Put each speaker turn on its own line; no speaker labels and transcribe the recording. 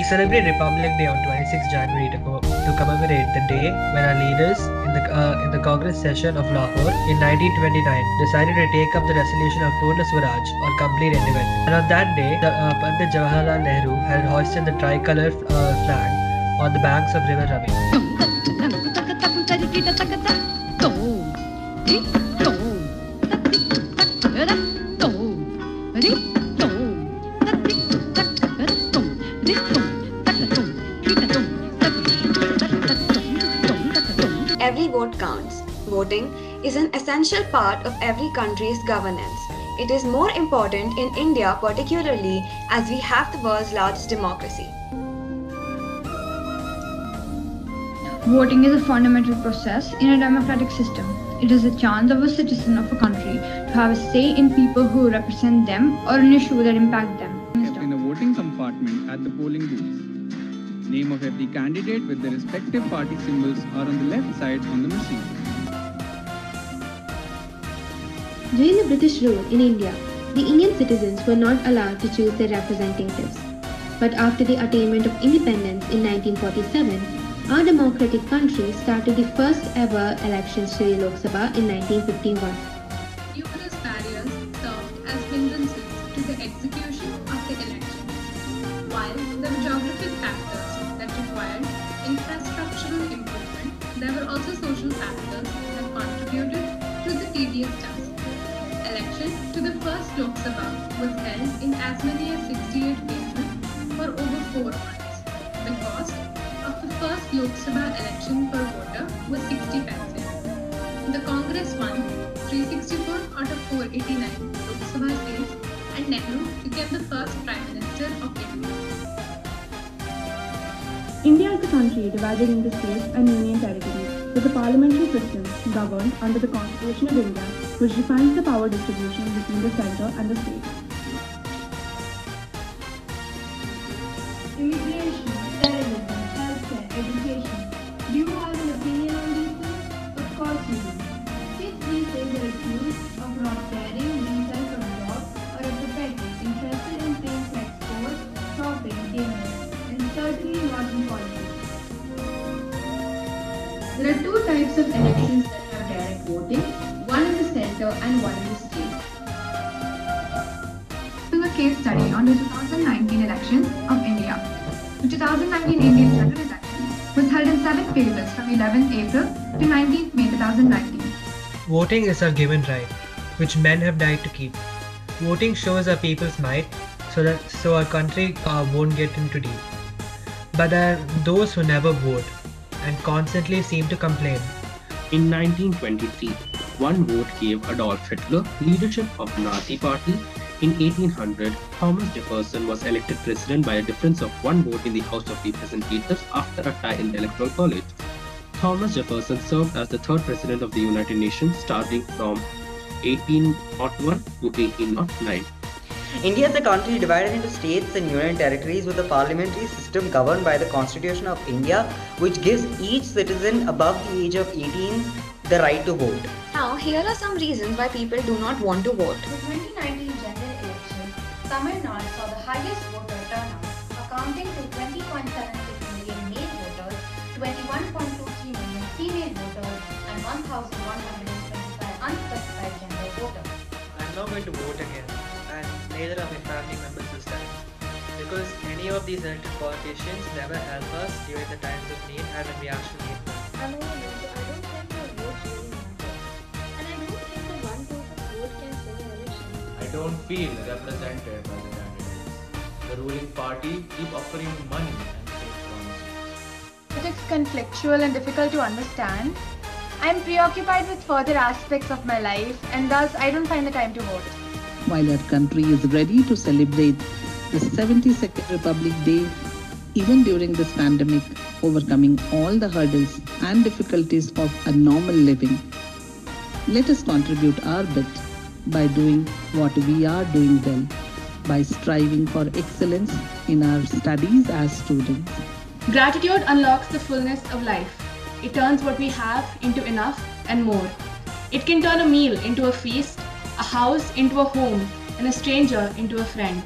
celebrate Republic Day on 26 January to commemorate the day when our leaders in the Congress session of Lahore in 1929 decided to take up the resolution of Purna Swaraj or complete independence. And on that day, Pandit Jawaharlal Nehru had hoisted the tricolour flag on the banks of River Ravi.
Every vote counts. Voting is an essential part of every country's governance. It is more important in India particularly as we have the world's largest democracy.
Voting is a fundamental process in a democratic system. It is a chance of a citizen of a country to have a say in people who represent them or an issue that impact them.
Kept in the voting compartment at the polling booths. Name of every candidate with their respective party symbols are on the left side on the machine.
During the British rule in India, the Indian citizens were not allowed to choose their representatives. But after the attainment of independence in 1947, our democratic country started the first ever elections to the Lok Sabha in 1951.
Numerous barriers served as hindrances to the execution of the election, while there were geographic factors that required infrastructural improvement. There were also social factors that contributed to the tedious task. Election to the first Lok Sabha was held in as many as 68 phases for over 4 months. The cost of the first Lok Sabha election per voter was 60 paise. The Congress won 364 out of 489 Lok Sabha seats and Nehru became the first Prime Minister of India.
India is a country divided into states and union territories, with a parliamentary system governed under the Constitution of India, which defines the power distribution between the centre and the states.
Immigration, terrorism, healthcare, education. Do you have an opinion on these things? Of course you do. Kids these days are accused of not caring, being self-absorbed, or apathetic, interested in things like sports, shopping, gaming, and certainly not in politics. There are two types of elections that have direct voting, one in the centre and one in the state. This is a case study on the 2019 elections of India. The 2019 Indian general election was held in 7 phases from 11th April to 19th May 2019.
Voting is our given right, which men have died to keep. Voting shows our people's might, so our country won't get into deep. But there are those who never vote and constantly seem to complain.
In 1923, one vote gave Adolf Hitler leadership of the Nazi Party. In 1800, Thomas Jefferson was elected president by a difference of 1 vote in the House of Representatives after a tie in the Electoral College. Thomas Jefferson served as the 3rd President of the United Nations starting from 1801 to 1809.
India is a country divided into states and union territories with a parliamentary system governed by the Constitution of India, which gives each citizen above the age of 18 the right to vote.
Now, here are some reasons why people do not want to vote.
The 2019 general election, Tamil Nadu saw the highest voter turnout, accounting to 20.76 million male voters, 21.23 million female voters, and 1,125 unspecified gender voters.
I'm not going to vote again, and neither are my family members this time, because any of these elected politicians never help us during the times of need and when we actually need them.
I'm over here, so I don't think my vote really matters. And I don't think that one person's vote can win an election.
I don't feel represented by the candidates. The ruling party keep offering money and fake promises.
It is conflictual and difficult to understand. I am preoccupied with further aspects of my life and thus I don't find the time to vote.
While our country is ready to celebrate the 72nd Republic Day, even during this pandemic, overcoming all the hurdles and difficulties of a normal living, let us contribute our bit by doing what we are doing well, by striving for excellence in our studies as students.
Gratitude unlocks the fullness of life. It turns what we have into enough and more. It can turn a meal into a feast, a house into a home, and a stranger into a friend.